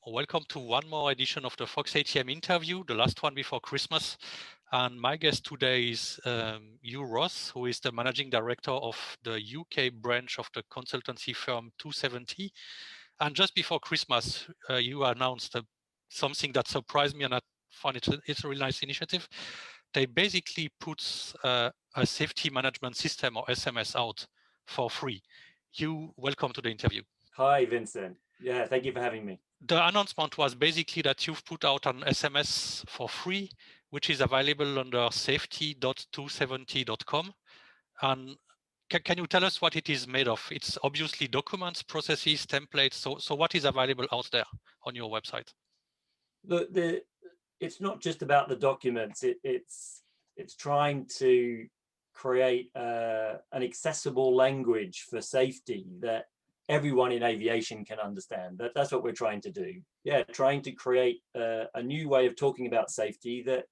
Welcome to one more edition of the FoxATM interview, the last one before Christmas. And my guest today is Huw Ross, who is the managing director of the UK branch of the consultancy firm 270. And just before Christmas, you announced something that surprised me, and I find it's a really nice initiative. They basically put a safety management system, or SMS, out for free. Huw, welcome to the interview. Hi, Vincent. Yeah, thank you for having me. The announcement was basically that you've put out an SMS for free, which is available under safety.to70.com. And can you tell us what it is made of? It's obviously documents, processes, templates. So what is available out there on your website? Look, it's not just about the documents. It's trying to create an accessible language for safety that everyone in aviation can understand. That's what we're trying to do. Yeah, trying to create a new way of talking about safety that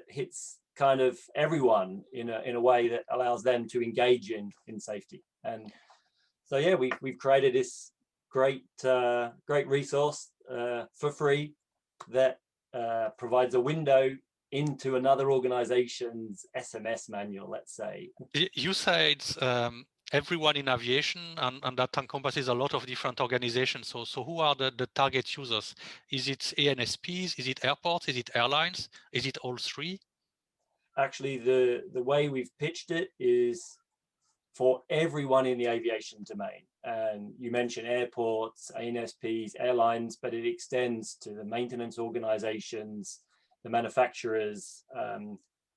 hits kind of everyone in a way that allows them to engage in safety. And so yeah, we've created this great resource for free that provides a window into another organization's SMS manual, let's say. You said everyone in aviation, and that encompasses a lot of different organizations. So who are the target users? Is it ANSPs? Is it airports? Is it airlines? Is it all three? Actually, the way we've pitched it is for everyone in the aviation domain. And you mentioned airports, ANSPs, airlines, but it extends to the maintenance organizations, the manufacturers.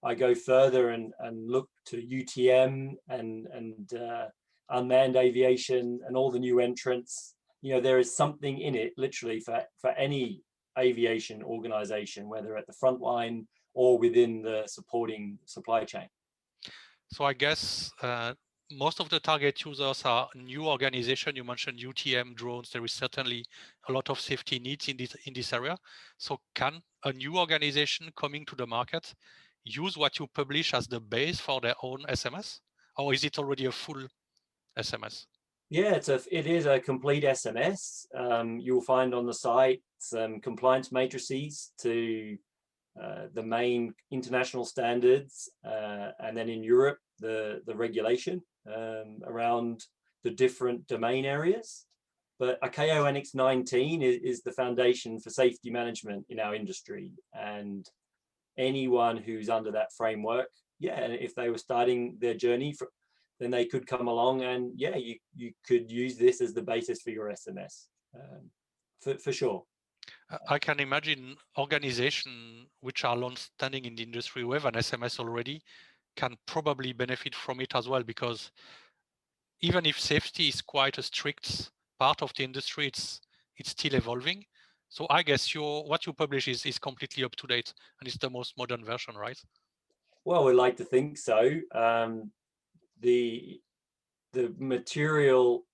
I go further and look to UTM and unmanned aviation and all the new entrants. You know, there is something in it literally for any aviation organization, whether at the front line or within the supporting supply chain. So I guess most of the target users are new organizations. You mentioned UTM drones. There is certainly a lot of safety needs in this area. So can a new organization coming to the market use what you publish as the base for their own SMS, or is it already a full SMS? Yeah, it is a complete SMS. You'll find on the site some compliance matrices to the main international standards, and then in Europe, the regulation around the different domain areas. But ICAO Annex 19 is the foundation for safety management in our industry. And anyone who's under that framework, yeah, if they were starting their journey, then they could come along and, yeah, you could use this as the basis for your SMS, for sure. I can imagine organizations which are long-standing in the industry who have an SMS already can probably benefit from it as well, because even if safety is quite a strict part of the industry, it's still evolving. So I guess what you publish is completely up to date, and it's the most modern version, right? Well, we like to think so. The material,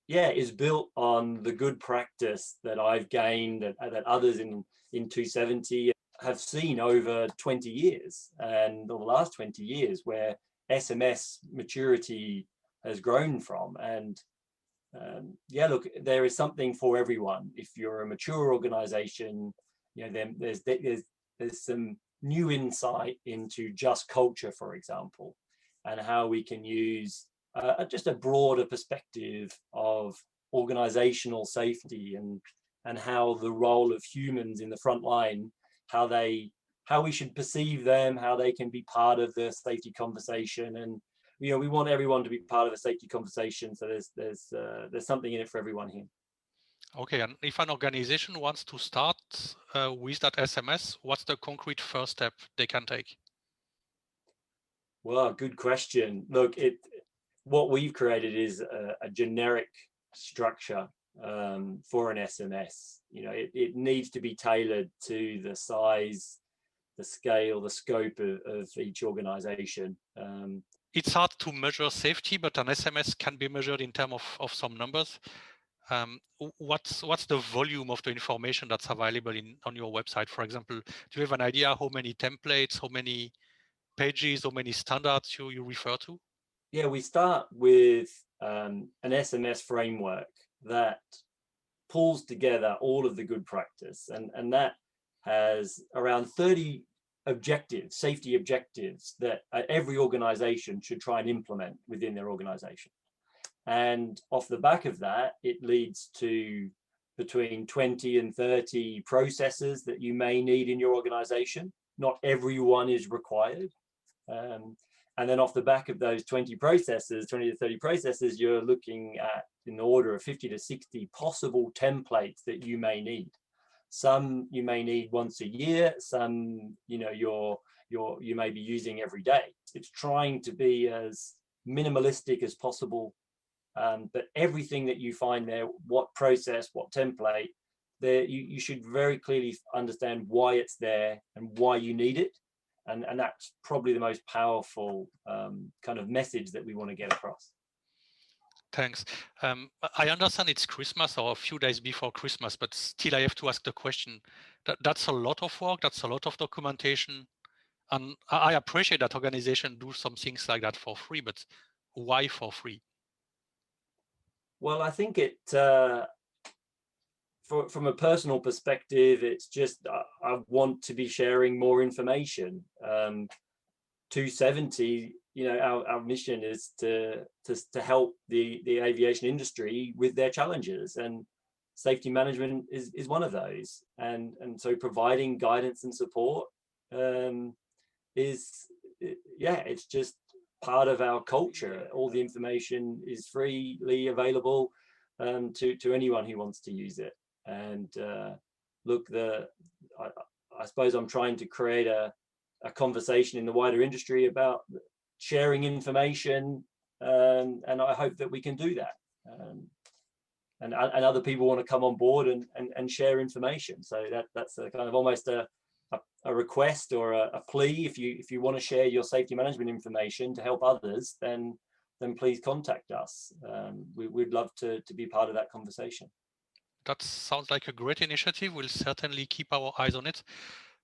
is built on the good practice that I've gained, that others in 270 have seen over 20 years, and the last 20 years where SMS maturity has grown from. And look, there is something for everyone. If you're a mature organization, you know, then there's some new insight into just culture, for example, and how we can use just a broader perspective of organizational safety and how the role of humans in the front line, how we should perceive them, how they can be part of the safety conversation. And you know, we want everyone to be part of a safety conversation. So there's something in it for everyone here. Okay, and if an organization wants to start with that SMS, what's the concrete first step they can take? Well, good question. Look, what we've created is a generic structure for an SMS. You know, it needs to be tailored to the size, the scale, the scope of each organization. It's hard to measure safety, but an SMS can be measured in terms of some numbers. What's the volume of the information that's available on your website? For example, do you have an idea how many templates, how many pages, how many standards you refer to? Yeah, we start with an SMS framework that pulls together all of the good practice, and that has around 30 objectives, safety objectives, that every organization should try and implement within their organization. And off the back of that, it leads to between 20 and 30 processes that you may need in your organization. Not everyone is required. And then off the back of those 20 to 30 processes, you're looking at in the order of 50 to 60 possible templates that you may need. Some you may need once a year, some you may be using every day. It's trying to be as minimalistic as possible, but everything that you find there, what process, what template, there you should very clearly understand why it's there and why you need it. And that's probably the most powerful kind of message that we want to get across. Thanks. I understand it's Christmas or a few days before Christmas, but still I have to ask the question. That's a lot of work, that's a lot of documentation. And I appreciate that organizations do some things like that for free, but why for free? Well, I think from a personal perspective, it's just I want to be sharing more information. 270, our mission is to help the aviation industry with their challenges, and safety management is one of those. And so providing guidance and support it's just part of our culture. All the information is freely available to anyone who wants to use it. And look, I suppose I'm trying to create a conversation in the wider industry about sharing information, and I hope that we can do that. And other people want to come on board and share information. So that's a kind of almost a request or a plea. If you want to share your safety management information to help others, then please contact us. We'd love to be part of that conversation. That sounds like a great initiative. We'll certainly keep our eyes on it.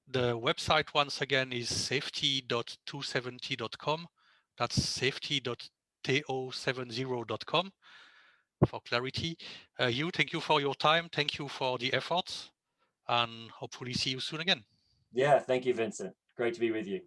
The website, once again, is safety.to70.com. That's safety.to70.com for clarity. Huw, thank you for your time. Thank you for the efforts, and hopefully see you soon again. Yeah, thank you, Vincent. Great to be with you.